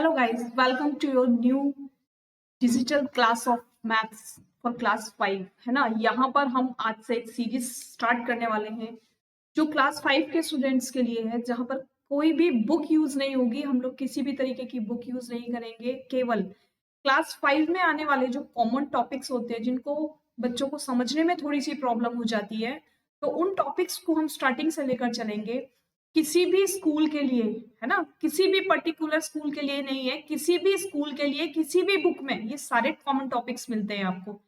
Hello guys, welcome to your new digital class of maths for class 5 है ना। यहाँ पर हम आज से एक सीरीज स्टार्ट करने वाले हैं जो क्लास 5 के स्टूडेंट्स के लिए है, जहाँ पर कोई भी बुक यूज नहीं होगी। हम लोग किसी भी तरीके की बुक यूज नहीं करेंगे, केवल क्लास 5 में आने वाले जो कॉमन टॉपिक्स होते हैं जिनको बच्चों को समझने में थोड़ी सी प्रॉब्लम हो जाती है, तो उन टॉपिक्स को हम स्टार्टिंग से लेकर चलेंगे। किसी भी स्कूल के लिए, है ना, किसी भी पर्टिकुलर स्कूल के लिए नहीं है, किसी भी स्कूल के लिए किसी भी बुक में ये सारे कॉमन टॉपिक्स मिलते हैं आपको।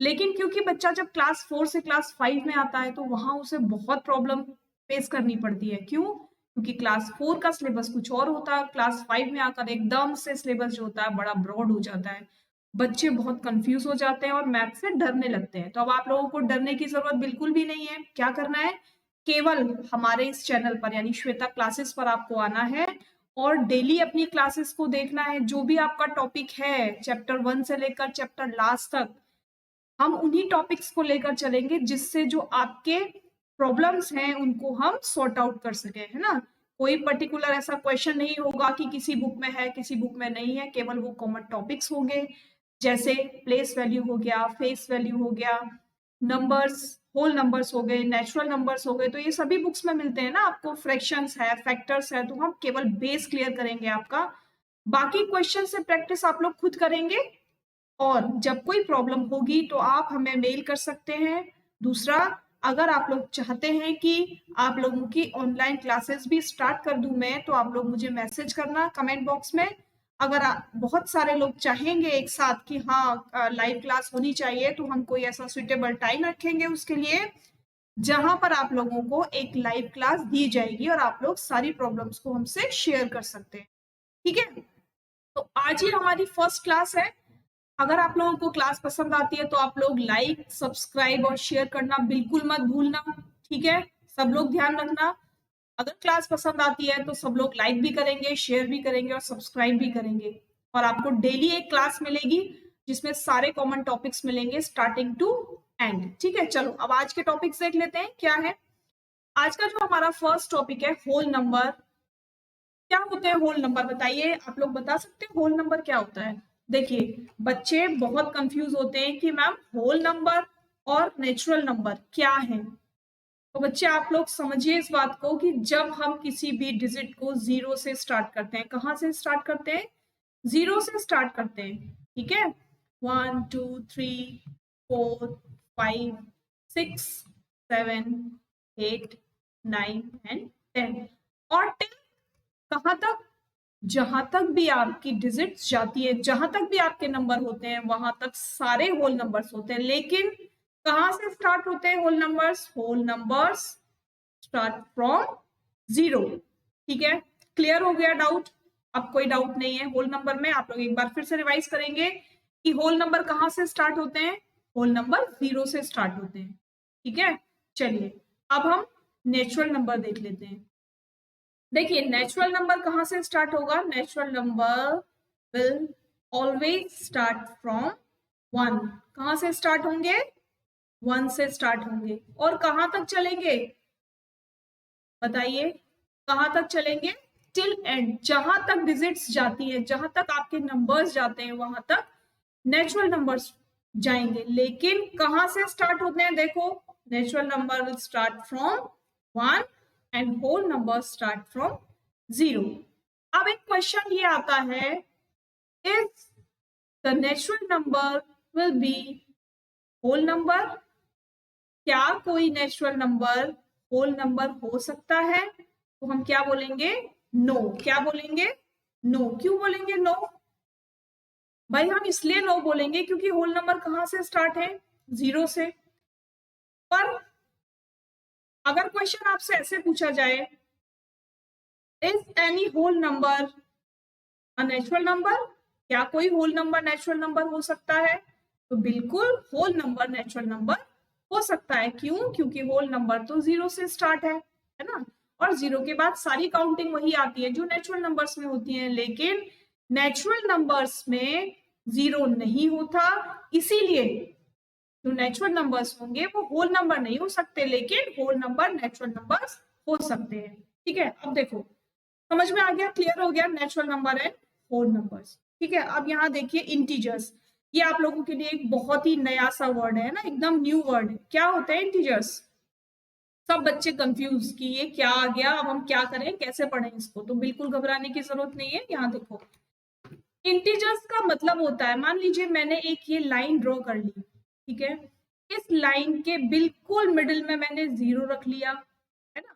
लेकिन क्योंकि बच्चा जब क्लास 4 से क्लास 5 में आता है तो वहां उसे बहुत प्रॉब्लम फेस करनी पड़ती है। क्यों? क्योंकि क्लास 4 का सिलेबस कुछ और होता है, क्लास 5 में आकर एकदम से सिलेबस जो होता है बड़ा ब्रॉड हो जाता है, बच्चे बहुत कंफ्यूज हो जाते हैं और मैथ से डरने लगते हैं। तो अब आप लोगों को डरने की जरूरत बिल्कुल भी नहीं है। क्या करना है, केवल हमारे इस चैनल पर यानी श्वेता क्लासेस पर आपको आना है और डेली अपनी क्लासेस को देखना है। जो भी आपका टॉपिक है चैप्टर 1 से लेकर चैप्टर लास्ट तक, हम उन्हीं टॉपिक्स को लेकर चलेंगे जिससे जो आपके प्रॉब्लम्स हैं उनको हम सॉर्ट आउट कर सके, है ना। कोई पर्टिकुलर ऐसा क्वेश्चन नहीं होगा कि किसी बुक में है किसी बुक में नहीं है, केवल वो कॉमन टॉपिक्स होंगे, जैसे प्लेस वैल्यू हो गया, फेस वैल्यू हो गया, नंबर्स, होल नंबर्स हो गए, नेचुरल नंबर्स हो गए। तो ये सभी बुक्स में मिलते हैं ना आपको। फ्रैक्शंस है, फैक्टर्स है, तो हम केवल बेस क्लियर करेंगे आपका। बाकी क्वेश्चन से प्रैक्टिस आप लोग खुद करेंगे और जब कोई प्रॉब्लम होगी तो आप हमें मेल कर सकते हैं। दूसरा, अगर आप लोग चाहते हैं कि आप लोगों की ऑनलाइन क्लासेस भी स्टार्ट कर दूं मैं, तो आप लोग मुझे मैसेज करना कमेंट बॉक्स में। अगर बहुत सारे लोग चाहेंगे एक साथ कि हाँ लाइव क्लास होनी चाहिए, तो हम कोई ऐसा सुइटेबल टाइम रखेंगे उसके लिए जहां पर आप लोगों को एक लाइव क्लास दी जाएगी और आप लोग सारी प्रॉब्लम्स को हमसे शेयर कर सकते हैं। ठीक है, तो आज ही हमारी फर्स्ट क्लास है। अगर आप लोगों को क्लास पसंद आती है तो आप लोग लाइक, सब्सक्राइब और शेयर करना बिल्कुल मत भूलना। ठीक है, सब लोग ध्यान रखना। अगर क्लास पसंद आती है तो सब लोग लाइक भी करेंगे, शेयर भी करेंगे और सब्सक्राइब भी करेंगे। और आपको डेली एक क्लास मिलेगी जिसमें सारे कॉमन टॉपिक्स मिलेंगे स्टार्टिंग टू एंड। ठीक है, चलो अब आज के टॉपिक्स देख लेते हैं क्या है। आज का जो हमारा फर्स्ट टॉपिक है, होल नंबर। क्या होते हैं होल नंबर, बताइए। आप लोग बता सकते हैं होल नंबर क्या होता है? देखिए, बच्चे बहुत कंफ्यूज होते हैं कि मैम होल नंबर और नेचुरल नंबर क्या है। तो बच्चे आप लोग समझिए इस बात को कि जब हम किसी भी डिजिट को जीरो से स्टार्ट करते हैं, कहाँ से स्टार्ट करते हैं? जीरो से स्टार्ट करते हैं। ठीक है, 1 2 3 4 5 6 7 8 9 एंड 10 और टिल कहाँ तक? जहां तक भी आपकी डिजिट्स जाती है, जहां तक भी आपके नंबर होते हैं, वहां तक सारे होल नंबर्स होते हैं। लेकिन कहां से स्टार्ट होते हैं whole numbers? Whole numbers start from zero. ठीक है, क्लियर हो गया डाउट? अब कोई डाउट नहीं है होल नंबर में। आप लोग एक बार फिर से रिवाइज करेंगे कि होल नंबर कहां से स्टार्ट होते हैं? होल नंबर जीरो से स्टार्ट होते हैं। ठीक है, चलिए अब हम नेचुरल नंबर देख लेते हैं। देखिए, नेचुरल नंबर कहां से स्टार्ट होगा? Natural number will always start from 1। कहां से स्टार्ट होंगे? 1 से स्टार्ट होंगे। और कहां तक चलेंगे बताइए? कहां तक चलेंगे? Till and. जहां तक डिजिट्स जाती है, जहां तक आपके नंबर्स जाते हैं, वहां तक नेचुरल नंबर्स जाएंगे। लेकिन कहां से स्टार्ट होते हैं? देखो, natural number will start from 1 and whole numbers start from 0. अब एक क्वेश्चन ये आता है, if the natural number will be whole number, क्या कोई नेचुरल नंबर होल नंबर हो सकता है? तो हम क्या बोलेंगे? नो। क्या बोलेंगे? नो। क्यों बोलेंगे नो? भाई हम इसलिए नो बोलेंगे क्योंकि होल नंबर कहां से स्टार्ट है? जीरो से। पर अगर क्वेश्चन आपसे ऐसे पूछा जाए, is any whole number a natural number, क्या कोई होल नंबर नेचुरल नंबर हो सकता है? तो बिल्कुल होल नंबर नेचुरल नंबर हो सकता है। क्यों? क्योंकि होल नंबर तो जीरो से स्टार्ट है ना, और जीरो के बाद सारी काउंटिंग वही आती है जो नेचुरल नंबर्स में होती है। लेकिन नेचुरल नंबर्स में जीरो नहीं होता, इसीलिए जो नेचुरल नंबर्स होंगे वो होल नंबर नहीं हो सकते, लेकिन होल नंबर नेचुरल नंबर्स हो सकते हैं। ठीक है, अब देखो समझ में आ गया, क्लियर हो गया natural number and whole numbers. ठीक है, अब यहाँ देखिए इंटीजर्स, ये आप लोगों के लिए एक बहुत ही नया सा वर्ड है ना, एकदम न्यू वर्ड है। क्या होता है इंटीजर्स? सब बच्चे कंफ्यूज कि ये क्या आ गया, अब हम क्या करें, कैसे पढ़ें इसको। तो बिल्कुल घबराने की जरूरत नहीं है। यहाँ देखो, इंटीजर्स का मतलब होता है, मान लीजिए मैंने एक ये लाइन ड्रॉ कर ली, ठीक है, इस लाइन के बिल्कुल मिडिल में मैंने 0 रख लिया, है ना,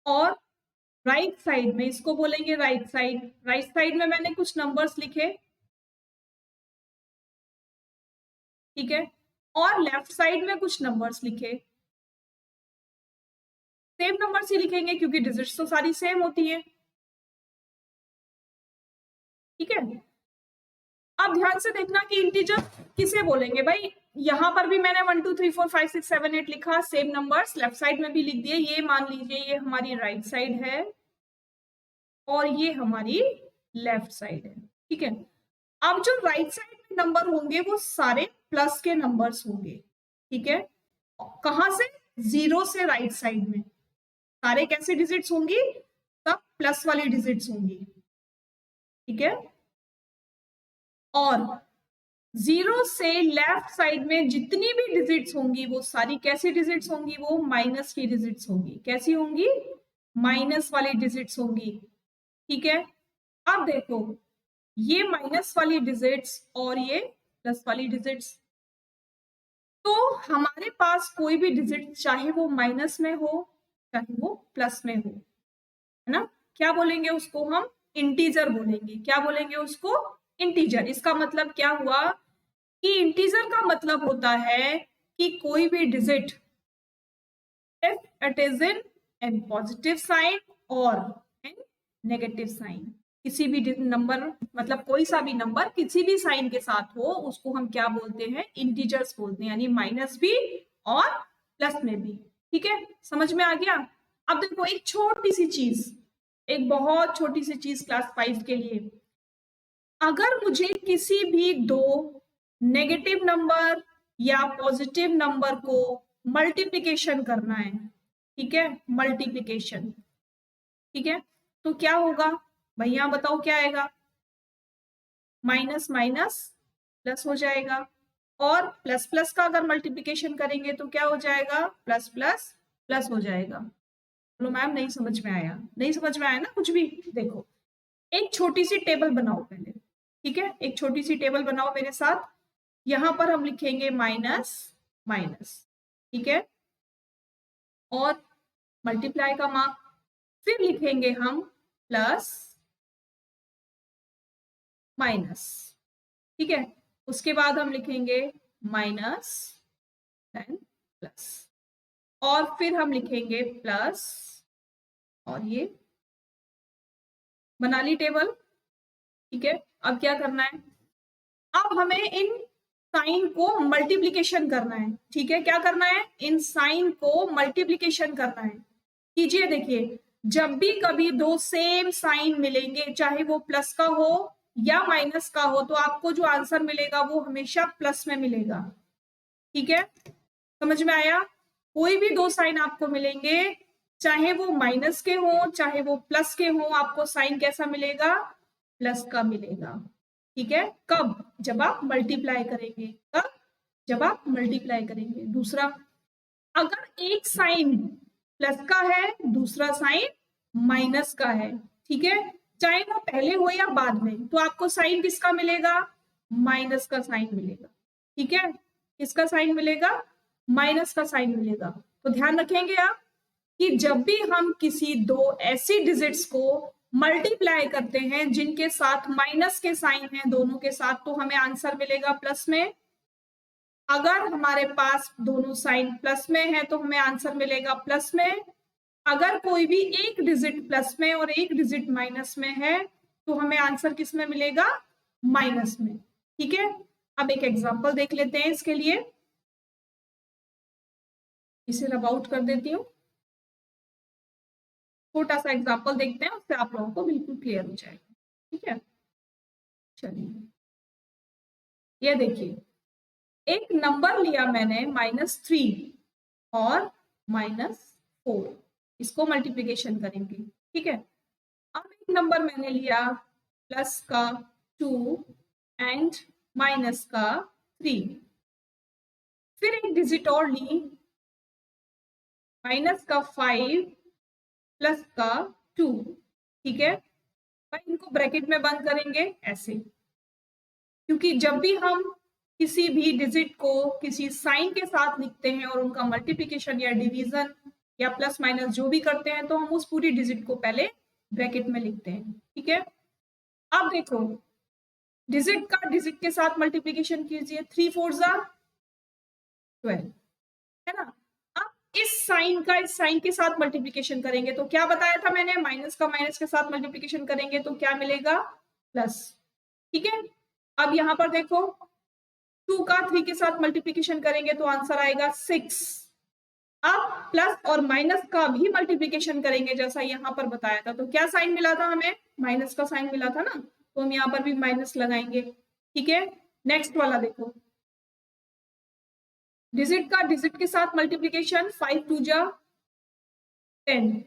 और राइट साइड में, इसको बोलेंगे राइट साइड, राइट साइड में मैंने कुछ नंबर्स लिखे, ठीक है, और लेफ्ट साइड में कुछ नंबर्स लिखे। सेम नंबर्स ही लिखेंगे क्योंकि डिजिट्स तो सारी सेम होती है, ठीक है। अब ध्यान से देखना कि इंटीजर किसे बोलेंगे भाई। यहां पर भी मैंने 1 2 3 4 5 6 7 8 लिखा, सेम नंबर्स लेफ्ट साइड में भी लिख दिए। ये मान लीजिए ये हमारी राइट साइड है और ये हमारी लेफ्ट साइड है, ठीक है। अब जो राइट साइड में नंबर होंगे वो सारे प्लस के नंबर्स होंगे, ठीक है। कहां से? 0 से राइट साइड में सारे कैसे डिजिट्स होंगी? सब प्लस वाली डिजिट्स होंगी, ठीक है। और 0 से लेफ्ट साइड में जितनी भी डिजिट्स होंगी वो सारी कैसी डिजिट्स होंगी? वो माइनस की डिजिट्स होंगी। कैसी होंगी? माइनस वाली डिजिट्स होंगी, ठीक है। अब देखो, ये माइनस वाली डिजिट्स और ये प्लस वाली डिजिट्स, तो हमारे पास कोई भी डिजिट चाहे वो माइनस में हो चाहे वो प्लस में हो, है ना, क्या बोलेंगे उसको? हम इंटीजर बोलेंगे। क्या बोलेंगे उसको? इंटीजर। इसका मतलब क्या हुआ कि इंटीजर का मतलब होता है कि कोई भी digit, if it is in positive sign और इन नेगेटिव साइन, किसी भी नंबर, मतलब कोई सा भी नंबर किसी भी साइन के साथ हो, उसको हम क्या बोलते हैं? इंटीजर्स बोलते हैं, यानी माइनस भी और प्लस में भी, ठीक है। समझ में आ गया? अब देखो एक छोटी सी चीज, एक बहुत छोटी सी चीज क्लास 5 के लिए, अगर मुझे किसी भी दो नेगेटिव नंबर या पॉजिटिव नंबर को मल्टीप्लिकेशन करना है, ठीक है, मल्टीप्लिकेशन, ठीक है, तो क्या होगा भैया? बताओ क्या आएगा? माइनस माइनस प्लस हो जाएगा, और प्लस प्लस का अगर मल्टीप्लिकेशन करेंगे तो क्या हो जाएगा? प्लस प्लस प्लस हो जाएगा। बोलो मैम नहीं समझ में आया? नहीं समझ में आया ना कुछ भी? देखो एक छोटी सी टेबल बनाओ पहले, ठीक है, एक छोटी सी टेबल बनाओ मेरे साथ। यहां पर हम लिखेंगे माइनस माइनस, ठीक है, और मल्टीप्लाई का मार्क, फिर लिखेंगे हम प्लस माइनस, ठीक है, उसके बाद हम लिखेंगे माइनस देन प्लस, और फिर हम लिखेंगे प्लस, और ये बना ली टेबल, ठीक है। अब क्या करना है? अब हमें इन साइन को मल्टीप्लिकेशन करना है, ठीक है। क्या करना है? इन साइन को मल्टीप्लिकेशन करना है। कीजिए, देखिए, जब भी कभी दो सेम साइन मिलेंगे, चाहे वो प्लस का हो या माइनस का हो, तो आपको जो आंसर मिलेगा वो हमेशा प्लस में मिलेगा, ठीक है। समझ में आया? कोई भी दो साइन आपको मिलेंगे, चाहे वो माइनस के हो चाहे वो प्लस के हो, आपको साइन कैसा मिलेगा? प्लस का मिलेगा, ठीक है। कब? जब आप मल्टीप्लाई करेंगे। कब? जब आप मल्टीप्लाई करेंगे। दूसरा, अगर एक साइन प्लस का है, दूसरा साइन माइनस का है, ठीक है, चाहे वो पहले हो या बाद में, तो आपको साइन किसका मिलेगा? माइनस का साइन मिलेगा, ठीक है। किसका साइन मिलेगा? माइनस का साइन मिलेगा। तो ध्यान रखेंगे आप कि जब भी हम किसी दो ऐसी डिजिट्स को मल्टीप्लाई करते हैं जिनके साथ माइनस के साइन हैं दोनों के साथ, तो हमें आंसर मिलेगा प्लस में। अगर हमारे पास दोनों साइन प्लस में है तो हमें आंसर मिलेगा प्लस में। अगर कोई भी एक डिजिट प्लस में और एक डिजिट माइनस में है तो हमें आंसर किस में मिलेगा? माइनस में, ठीक है। अब एक एग्जांपल देख लेते हैं इसके लिए, इसे रब आउट कर देती हूँ। छोटा सा एग्जांपल देखते हैं, उससे आप लोगों को बिल्कुल क्लियर हो जाएगा, ठीक है। चलिए, ये देखिए, एक नंबर लिया मैंने -3 और -4, इसको मल्टीप्लिकेशन करेंगे, ठीक है। अब एक नंबर मैंने लिया प्लस का 2 एंड माइनस का 3। फिर एक डिजिट और ली, माइनस का 5 प्लस का 2। ठीक है, इनको ब्रैकेट में बंद करेंगे ऐसे, क्योंकि जब भी हम किसी भी डिजिट को किसी साइन के साथ लिखते हैं और उनका मल्टीप्लिकेशन या डिवीजन या प्लस माइनस जो भी करते हैं, तो हम उस पूरी डिजिट को पहले ब्रैकेट में लिखते हैं। ठीक है, अब देखो डिजिट का डिजिट के साथ मल्टीप्लिकेशन कीजिए, 3 4 12, है ना। अब इस साइन के साथ मल्टीप्लिकेशन करेंगे तो क्या बताया था मैंने, माइनस का माइनस के साथ मल्टीप्लिकेशन करेंगे तो क्या मिलेगा, प्लस। ठीक है, अब यहां पर देखो 2 का 3 के साथ मल्टीप्लिकेशन करेंगे तो आंसर आएगा 6। अब प्लस और माइनस का भी मल्टीप्लिकेशन करेंगे जैसा यहां पर बताया था, तो क्या साइन मिला था हमें, माइनस का साइन मिला था ना, तो हम यहां पर भी माइनस लगाएंगे। ठीक है, नेक्स्ट वाला देखो, डिजिट का डिजिट के साथ मल्टीप्लिकेशन, 5 2 10।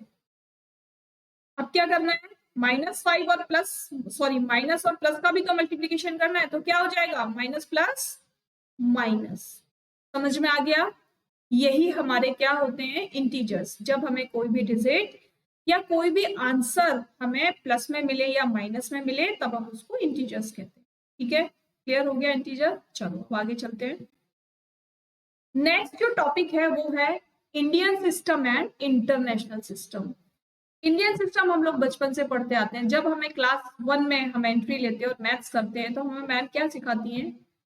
अब क्या करना है, -5 और प्लस, सॉरी माइनस और प्लस का भी तो मल्टीप्लिकेशन करना है, तो क्या हो जाएगा, माइनस प्लस माइनस। समझ में आ गया, यही हमारे क्या होते हैं, इंटीजर्स। जब हमें कोई भी डिजिट या कोई भी आंसर हमें प्लस में मिले या माइनस में मिले, तब हम उसको इंटीजर्स कहते हैं। ठीक है, क्लियर हो गया इंटीजर। चलो अब आगे चलते हैं। नेक्स्ट जो टॉपिक है वो है Indian system and international system. Indian system हम लोग बचपन से पढ़ते आते हैं। जब हमें क्लास 1 में हम एंट्री लेते हैं और मैथ्स करते हैं, तो हमें मैम क्या सिखाती है,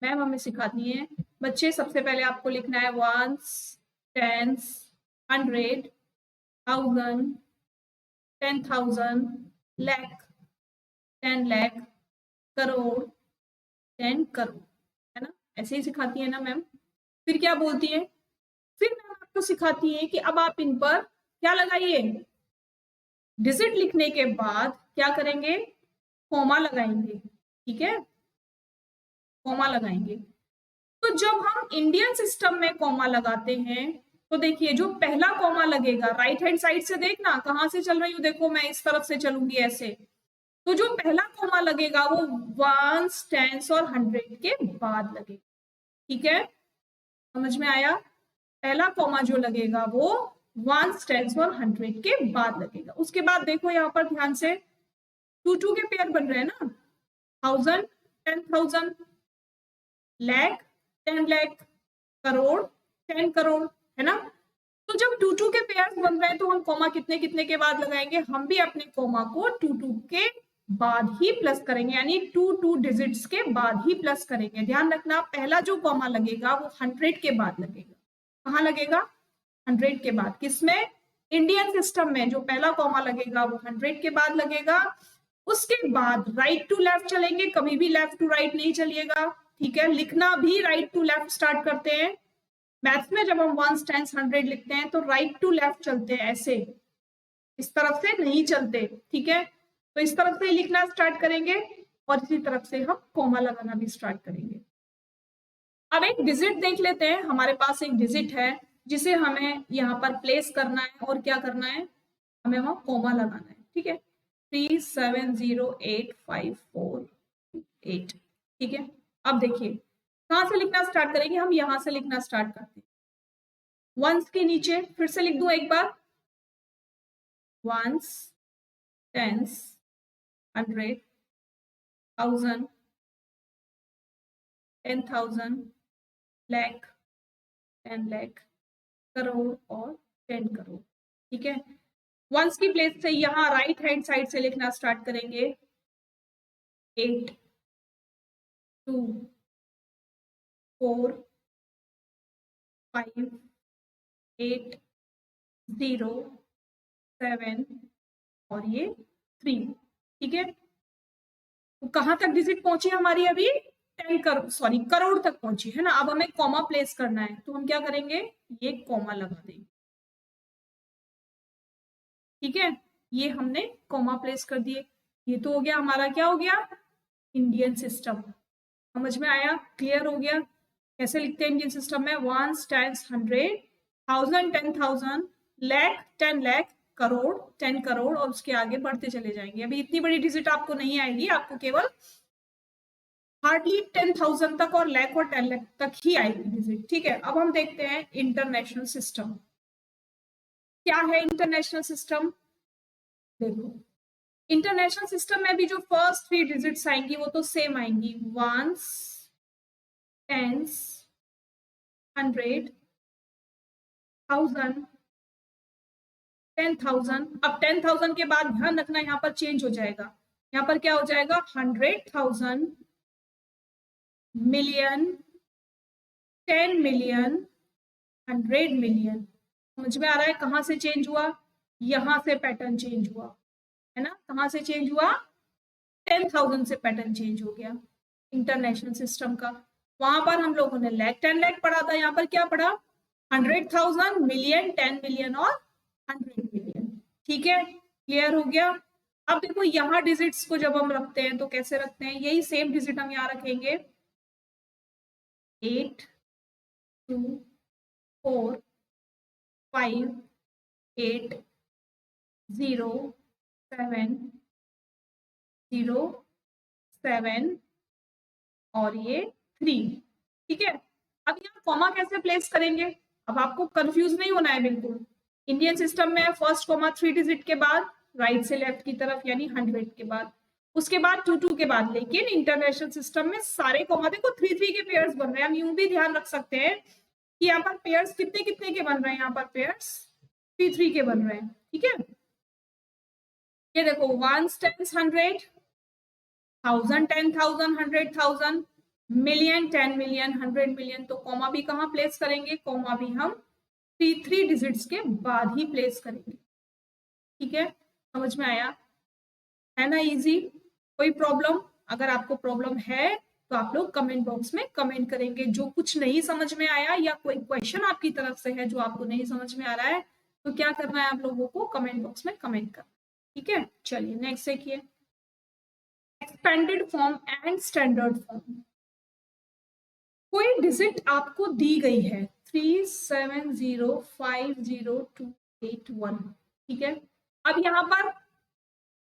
मैम हमें सिखाती है बच्चे सबसे पहले आपको लिखना है वंस, टेंस, 100, 1000, 10,000, लाख, 10 लाख, करोड़, 10 करोड़, है ना, ऐसे ही सिखाती है ना मैम। फिर क्या बोलती है, फिर मैम आपको सिखाती है कि अब आप इन पर क्या लगाइए, डिजिट लिखने के बाद क्या करेंगे, कॉमा लगाएंगे। ठीक है, कॉमा लगाएंगे। तो जब हम इंडियन सिस्टम में कॉमा लगाते हैं, तो देखिए जो पहला कॉमा लगेगा, राइट हैंड साइड से देखना कहां से चल रही हूँ, देखो मैं इस तरफ से चलूंगी ऐसे, तो जो पहला कॉमा लगेगा वो वंस, टेंस और 100 के बाद लगेगा। ठीक है, समझ में आया, पहला कॉमा जो लगेगा वो वंस, टेंस और 100 के बाद लगेगा। उसके बाद देखो यहाँ पर ध्यान से 2 के पेयर बन रहे हैं ना, 1000, 10,000, लाख, 10 लाख, करोड़, 10 करोड़, है ना। तो जब 2 के पेयर्स बन रहे हैं तो हम कॉमा कितने कितने के बाद लगाएंगे, हम भी अपने कॉमा को 2 के बाद ही प्लस करेंगे, यानी 2 डिजिट्स के बाद ही प्लस करेंगे। ध्यान रखना, पहला जो कॉमा लगेगा वो 100 के बाद लगेगा। कहाँ लगेगा, 100 के बाद। किसमें, इंडियन सिस्टम में जो पहला कॉमा लगेगा वो 100 के बाद लगेगा। उसके बाद राइट टू लेफ्ट चलेंगे, कभी भी लेफ्ट टू राइट नहीं चलिएगा। ठीक है, लिखना भी राइट टू लेफ्ट स्टार्ट करते हैं। मैथ्स में जब हम वंस, टेंस, 100 लिखते हैं तो राइट टू लेफ्ट चलते हैं, ऐसे इस तरफ से नहीं चलते। ठीक है, तो इस तरफ से लिखना स्टार्ट करेंगे और इसी तरफ से हम कॉमा लगाना भी स्टार्ट करेंगे। अब एक डिजिट देख लेते हैं, हमारे पास एक डिजिट है जिसे हमें यहाँ पर प्लेस करना है और क्या करना है, हमें वहां कॉमा लगाना है। ठीक है, 370854 8। ठीक है, अब देखिए कहां से लिखना स्टार्ट करेंगे, हम यहां से लिखना स्टार्ट करते हैं। वंस के नीचे फिर से लिख दूं एक बार, वंस, टेंस, 100, 1000, 10,000, लाख, 10 लाख, करोड़ और 10 करोड़। ठीक है, वंस की प्लेस से यहां राइट हैंड साइड से लिखना स्टार्ट करेंगे, 8 2 4 5 8 0 7 और ये 3। ठीक है, तो कहां तक डिजिट पहुंची हमारी अभी, 10 करोड़, सॉरी करोड़ तक पहुंची है ना। अब हमें कॉमा प्लेस करना है, तो हम क्या करेंगे, ये कॉमा लगा देंगे। ठीक है, ये हमने कॉमा प्लेस कर दिए। ये तो हो गया हमारा, क्या हो गया, इंडियन सिस्टम। समझ में आया, क्लियर हो गया कैसे लिखते हैं इंडियन सिस्टम में, वंस, टेंस, 100, 1000, 10,000, लाख, 10 लाख, करोड़, 10 करोड़ और उसके आगे बढ़ते चले जाएंगे। अभी इतनी बड़ी डिजिट आपको नहीं आएगी, आपको केवल हार्डली 10,000 तक और लैख और 10 लाख तक ही आएगी डिजिट। ठीक है, अब हम देखते हैं इंटरनेशनल सिस्टम। क्या है इंटरनेशनल सिस्टम? देखो, इंटरनेशनल सिस्टम में भी जो फर्स्ट 3 डिजिट्स आएंगी वो तो सेम आएंगी, वंस, टेंस, 100, 1000, 10,000। अब 10,000 के बाद ध्यान रखना यहाँ पर चेंज हो जाएगा, यहाँ पर क्या हो जाएगा 100,000, मिलियन, 10 मिलियन, 100 मिलियन। समझ में आ रहा है कहां से चेंज हुआ? यहां से पैटर्न चेंज हुआ है ना। कहां से चेंज हुआ? 10,000 से पैटर्न चेंज हो गया इंटरनेशनल सिस्टम का। वहां पर हम लोगों ने लैख 10 लाख पढ़ा था, यहाँ पर क्या पढ़ा? 100,000, मिलियन, 10 मिलियन और 100 मिलियन। ठीक है, क्लियर हो गया। अब देखो यहाँ डिजिट्स को जब हम रखते हैं तो कैसे रखते हैं? यही सेम डिजिट हम यहाँ रखेंगे, 8, 2, 4, 5, 8, 0, 7, 0, 7 और ये 3। ठीक है, अब यहाँ कॉमा कैसे प्लेस करेंगे? अब आपको कंफ्यूज नहीं होना है बिल्कुल। इंडियन सिस्टम में फर्स्ट कॉमा 3 डिजिट के बाद राइट से लेफ्ट की तरफ यानी 100 के बाद, उसके बाद 2 के बाद। लेकिन इंटरनेशनल सिस्टम में सारे कॉमा देखो 3 के पेयर्स बन रहे हैं। हम यूं भी ध्यान रख सकते हैं कि यहाँ पर पेयर्स कितने कितने के बन रहे हैं, यहाँ पर पेयर्स 3 के बन रहे हैं। ठीक है, ये देखो 1 10 100, 1000 10,000, 100,000, मिलियन 10 मिलियन, 100 मिलियन। तो कॉमा भी कहाँ प्लेस करेंगे? कॉमा भी हम 3 डिजिट्स के बाद ही प्लेस करेंगे। ठीक है, समझ में आया है ना? इजी, कोई प्रॉब्लम? अगर आपको प्रॉब्लम है तो आप लोग कमेंट बॉक्स में कमेंट करेंगे। जो कुछ नहीं समझ में आया या कोई क्वेश्चन आपकी तरफ से है जो आपको नहीं समझ में आ रहा है तो क्या करना है आप लोगों को? कमेंट बॉक्स में कमेंट करना। ठीक है, चलिए नेक्स्ट देखिए, expanded form and standard form. कोई डिजिट आपको दी गई है 37050281। ठीक है, अब यहाँ पर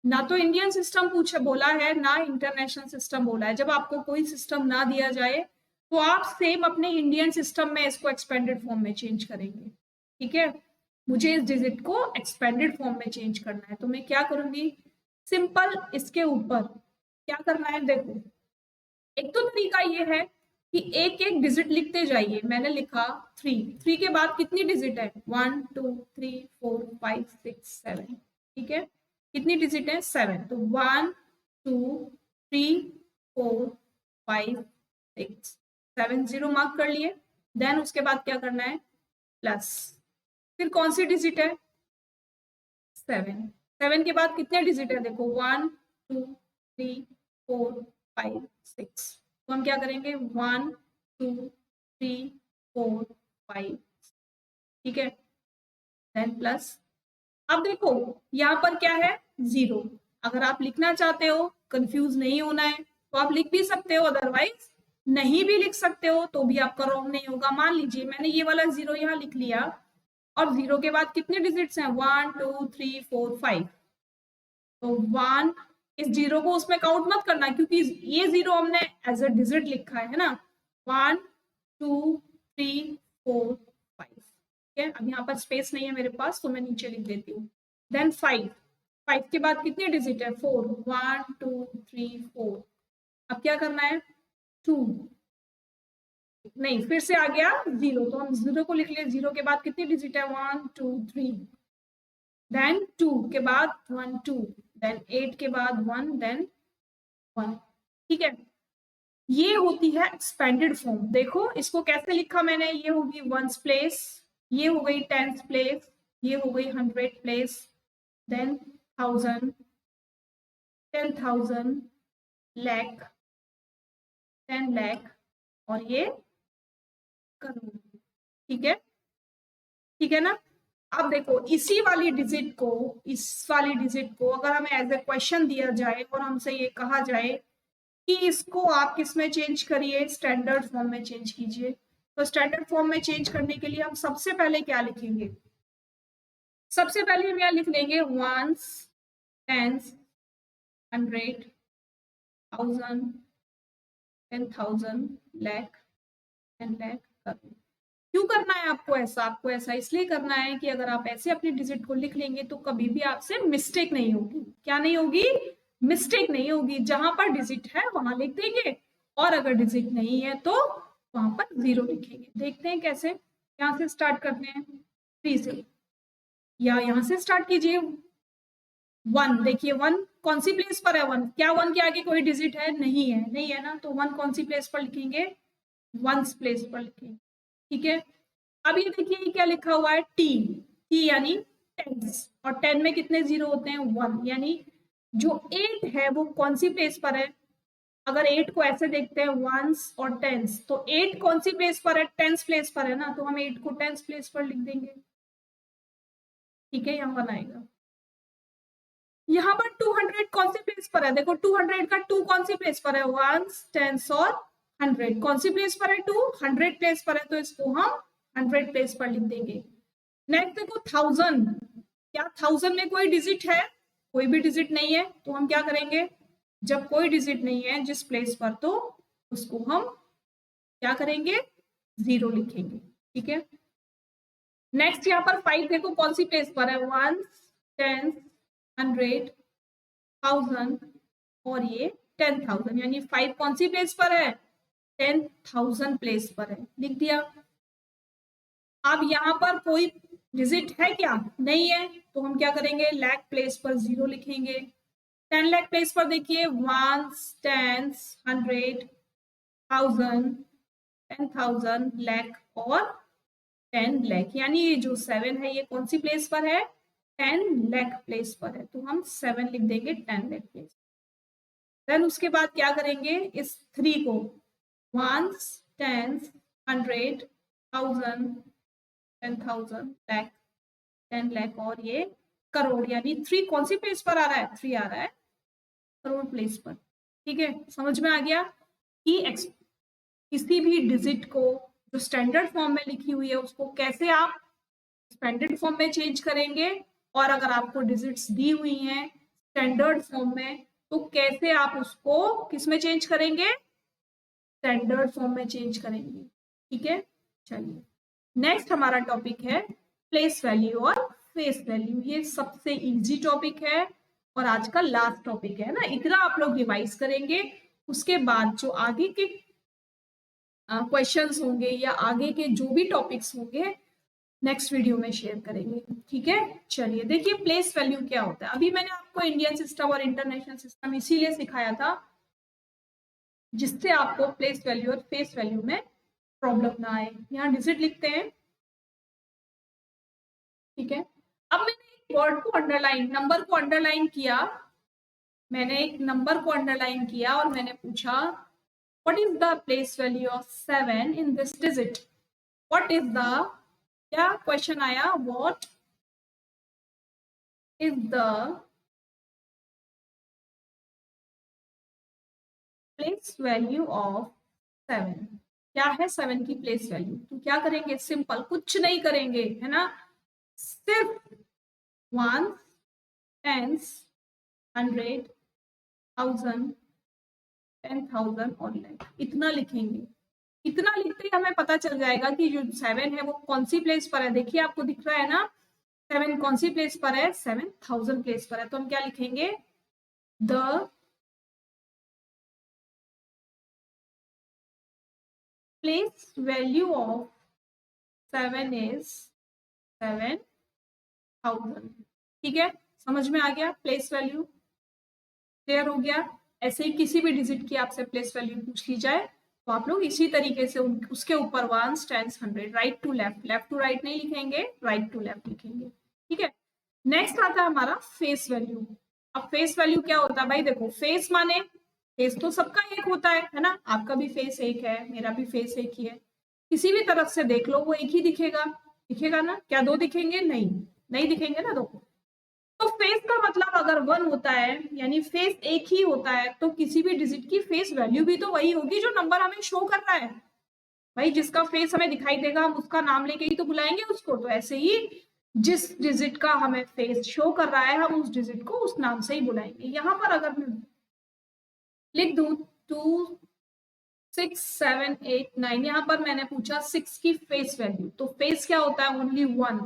ना तो इंडियन सिस्टम पूछे बोला है ना इंटरनेशनल सिस्टम बोला है। जब आपको कोई सिस्टम ना दिया जाए तो आप सेम अपने इंडियन सिस्टम में इसको एक्सपेंडेड फॉर्म में चेंज करेंगे। ठीक है, मुझे इस डिजिट को एक्सपेंडेड फॉर्म में चेंज करना है तो मैं क्या करूंगी? सिंपल इसके ऊपर क्या करना है? देखो, एक तो तरीका ये है कि एक एक डिजिट लिखते जाइए। मैंने लिखा 3 के बाद कितनी डिजिट है? 1 2 3 4 5 6 7। ठीक है, कितनी डिजिट है? 7। तो 1 2 3 4 5 6 7, 0 मार्क कर लिए। देन उसके बाद क्या करना है? प्लस, फिर कौन सी डिजिट है? 7। 7 के बाद कितने डिजिट है? देखो 1 2 3 4 5 6। तो हम क्या करेंगे? 1 2 3 4 5। ठीक है, देन प्लस। अब देखो यहाँ पर क्या है? 0। अगर आप लिखना चाहते हो, कंफ्यूज नहीं होना है तो आप लिख भी सकते हो, अदरवाइज नहीं भी लिख सकते हो तो भी आपका रॉन्ग नहीं होगा। मान लीजिए मैंने ये वाला 0 यहाँ लिख लिया और 0 के बाद कितने डिजिट्स हैं? 1 2 3 4 5। तो 1, इस 0 को उसमें काउंट मत करना क्योंकि ये 0 हमने एज अ डिजिट लिखा है ना। 1 2 3 4 5। ठीक है, अब यहाँ पर स्पेस नहीं है मेरे पास तो मैं नीचे लिख देती हूँ। देन 5 के बाद कितने डिजिट है? 4। 1 2 3 4। अब क्या करना है? 2 नहीं, फिर से आ गया 0 तो हम 0 को लिख लिए। 0 के बाद कितनी डिजिट है? 1 2 3। देन 2 के बाद 1 2, देन 8 के बाद 1, देन 1। ठीक है, ये होती है एक्सपेंडेड फॉर्म। देखो इसको कैसे लिखा मैंने? ये होगी 1s प्लेस, ये हो गई 10s प्लेस, ये हो गई 100 प्लेस, देन 1000, 10,000, लाख, 10 लाख और ये करोड़। ठीक है, ठीक है ना? अब देखो इसी वाली डिजिट को, इस वाली डिजिट को अगर हमें एज ए क्वेश्चन दिया जाए और हमसे ये कहा जाए कि इसको आप किस में चेंज करिए? स्टैंडर्ड फॉर्म में चेंज कीजिए। तो स्टैंडर्ड फॉर्म में चेंज करने के लिए हम सबसे पहले क्या लिखेंगे? सबसे पहले हम यहाँ लिख लेंगे वंस, टेंस, 100, 1000, 10,000, लाख, 10 लाख, करोड़। क्यों करना है आपको ऐसा? आपको ऐसा इसलिए करना है कि अगर आप ऐसे अपने डिजिट को लिख लेंगे तो कभी भी आपसे मिस्टेक नहीं होगी। क्या नहीं होगी? मिस्टेक नहीं होगी। जहां पर डिजिट है वहां लिख देंगे, और अगर डिजिट नहीं है तो वहां पर 0 लिखेंगे। देखते हैं कैसे। यहाँ से स्टार्ट करते हैं 3 से, या यहाँ से स्टार्ट कीजिए। 1, देखिए 1 कौन सी प्लेस पर है? 1, क्या 1 के आगे कोई डिजिट है? नहीं है, नहीं है ना, तो 1 कौन सी प्लेस पर लिखेंगे? वंस प्लेस पर लिखेंगे। ठीक है, अब ये देखिए क्या लिखा हुआ है? टी, टी यानी टेंस, और 10 में कितने 0 होते हैं? 1, यानी जो 8 है वो कौन सी प्लेस पर है? अगर 8 को ऐसे देखते हैं वंस और टेंस, तो 8 कौन सी प्लेस पर है? टेंस प्लेस पर है ना, तो हम 8 को टेंस प्लेस पर लिख देंगे। ठीक है, यहाँ बनाएगा। यहाँ पर 200 कौन सी प्लेस पर है? देखो 200 का 2 कौन सी प्लेस पर है? वंस, टेंस और 100 कौन सी प्लेस पर है? 2 100 प्लेस पर है, तो इसको हम 100 प्लेस पर लिख देंगे। नेक्स्ट देखो 1000, क्या 1000 में कोई डिजिट है? कोई भी डिजिट नहीं है, तो हम क्या करेंगे? जब कोई डिजिट नहीं है जिस प्लेस पर, तो उसको हम क्या करेंगे? 0 लिखेंगे। ठीक है, नेक्स्ट यहाँ पर 5 देखो कौन सी प्लेस पर है? 1, 10, 100, 1000 और ये 10,000, यानी 5 कौन सी प्लेस पर है? 10,000 प्लेस पर है, लिख दिया। अब यहाँ पर कोई डिजिट है क्या? नहीं है, तो हम क्या करेंगे? लाख प्लेस पर 0 लिखेंगे। 10 लाख प्लेस पर देखिए 1, 10, 100, 1000, 10,000, लाख और 10 लाख, यानी ये जो 7 है ये कौन सी प्लेस पर है? 10 लाख प्लेस पर है, तो हम 7 लिख देंगे 10 लाख प्लेस। देन उसके बाद क्या करेंगे? इस 3 को वंस, टेंस, 100, 1000, 10,000, लाख, 10 लाख और ये करोड़, यानी 3 कौन सी प्लेस पर आ रहा है? 3 आ रहा है करोड़ प्लेस पर। ठीक है, समझ में आ गया कि किसी भी डिजिट को जो स्टैंडर्ड फॉर्म में लिखी हुई है उसको कैसे आप स्टैंडर्ड फॉर्म में चेंज करेंगे, और अगर आपको डिजिट्स दी हुई हैं स्टैंडर्ड फॉर्म में तो कैसे आप उसको किस में चेंज करेंगे? स्टैंडर्ड फॉर्म में चेंज करेंगे। ठीक है, चलिए नेक्स्ट हमारा टॉपिक है प्लेस वैल्यू और फेस वैल्यू। ये सबसे इजी टॉपिक है और आज का लास्ट टॉपिक है ना, इतना आप लोग रिवाइज करेंगे। उसके बाद जो आगे के क्वेश्चंस होंगे या आगे के जो भी टॉपिक्स होंगे नेक्स्ट वीडियो में शेयर करेंगे। ठीक है, चलिए देखिए प्लेस वैल्यू क्या होता है। अभी मैंने आपको इंडियन सिस्टम और इंटरनेशनल सिस्टम इसीलिए सिखाया था जिससे आपको प्लेस वैल्यू और फेस वैल्यू में प्रॉब्लम ना आए। यहाँ डिजिट लिखते हैं। ठीक है, अब मैंने एक वर्ड को अंडरलाइन, नंबर को अंडरलाइन किया, मैंने एक नंबर को अंडरलाइन किया और मैंने पूछा what is the place value of 7 in this digit? What is the, क्या क्वेश्चन आया? What is the place value of 7? क्या है 7 की प्लेस वैल्यू? तो क्या करेंगे? सिंपल, कुछ नहीं करेंगे, है ना, सिर्फ 1, 10, 100, 1000, 10,000 और लाख, इतना लिखेंगे। इतना लिखते ही हमें पता चल जाएगा कि जो 7 है वो कौन सी प्लेस पर है। देखिए आपको दिख रहा है ना 7 कौन सी प्लेस पर है? 7,000 प्लेस पर है, तो हम क्या लिखेंगे? The place value of 7 is 7,000। ठीक है, समझ में आ गया? प्लेस वैल्यू क्लियर हो गया? ऐसे ही किसी भी डिजिट की आपसे प्लेस वैल्यू पूछ ली जाए तो आप लोग इसी तरीके से उसके ऊपर 1, 10, 100, right to left, left to right नहीं लिखेंगे, राइट टू लेफ्ट लिखेंगे। ठीक है, नेक्स्ट आता है हमारा फेस वैल्यू। अब फेस वैल्यू क्या होता है भाई? देखो फेस माने फेस तो सबका एक होता है ना, आपका भी फेस एक है, मेरा भी फेस एक ही है। किसी भी तरफ से देख लो वो एक ही दिखेगा, दिखेगा ना? क्या दो दिखेंगे? नहीं, नहीं दिखेंगे ना दो। तो फेस का मतलब अगर 1 होता है यानी फेस एक ही होता है, तो किसी भी डिजिट की फेस वैल्यू भी तो वही होगी जो नंबर हमें शो कर रहा है। भाई जिसका फेस हमें दिखाई देगा हम उसका नाम लेके ही तो बुलाएंगे उसको, तो ऐसे ही जिस डिजिट का हमें फेस शो कर रहा है हम उस डिजिट को उस नाम से ही बुलाएंगे। यहाँ पर अगर मैं लिख दूं 2 6 7 8 9, यहाँ पर मैंने पूछा 6 की फेस वैल्यू, तो फेस क्या होता है? ओनली 1,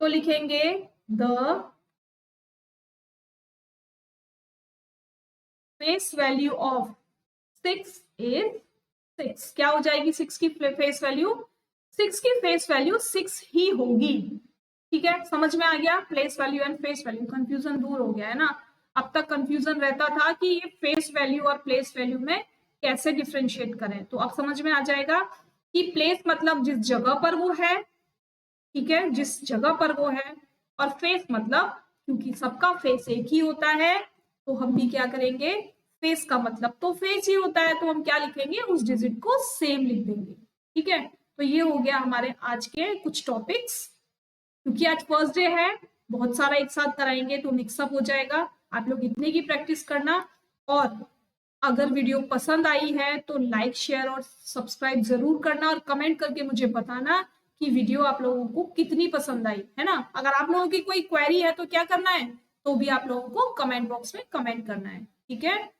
तो लिखेंगे the face value of 6 is 6। क्या हो जाएगी 6 की फेस वैल्यू? 6 की फेस वैल्यू 6 ही होगी। ठीक है, समझ में आ गया? Place value and face value, confusion दूर हो गया है ना। अब तक कंफ्यूजन रहता था कि ये फेस वैल्यू और प्लेस वैल्यू में कैसे डिफ्रेंशिएट करें, तो अब समझ में आ जाएगा कि प्लेस मतलब जिस जगह पर वो है, ठीक है, जिस जगह पर वो है, और फेस मतलब क्योंकि सबका फेस एक ही होता है तो हम भी क्या करेंगे, फेस का मतलब तो फेस ही होता है, तो हम क्या लिखेंगे, उस डिजिट को सेम लिख देंगे। ठीक है, तो ये हो गया हमारे आज के कुछ टॉपिक्स। क्योंकि आज फर्स्ट डे है, बहुत सारा एक साथ कराएंगे तो मिक्सअप हो जाएगा। आप लोग इतने की प्रैक्टिस करना, और अगर वीडियो पसंद आई है तो लाइक शेयर और सब्सक्राइब जरूर करना, और कमेंट करके मुझे बताना कि वीडियो आप लोगों को कितनी पसंद आई है ना। अगर आप लोगों की कोई क्वेरी है तो क्या करना है, तो भी आप लोगों को कमेंट बॉक्स में कमेंट करना है। ठीक है,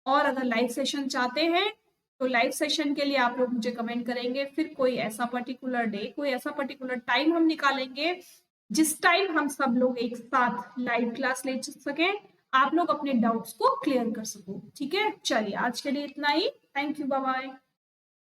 और अगर लाइव सेशन चाहते हैं तो लाइव सेशन के लिए आप लोग मुझे कमेंट करेंगे, फिर कोई ऐसा पर्टिकुलर डे, कोई ऐसा पर्टिकुलर टाइम हम निकालेंगे जिस टाइम हम सब लोग एक साथ लाइव क्लास ले सकें, आप लोग अपने डाउट्स को क्लियर कर सको। ठीक है, चलिए आज के लिए इतना ही। Thank you, bye bye.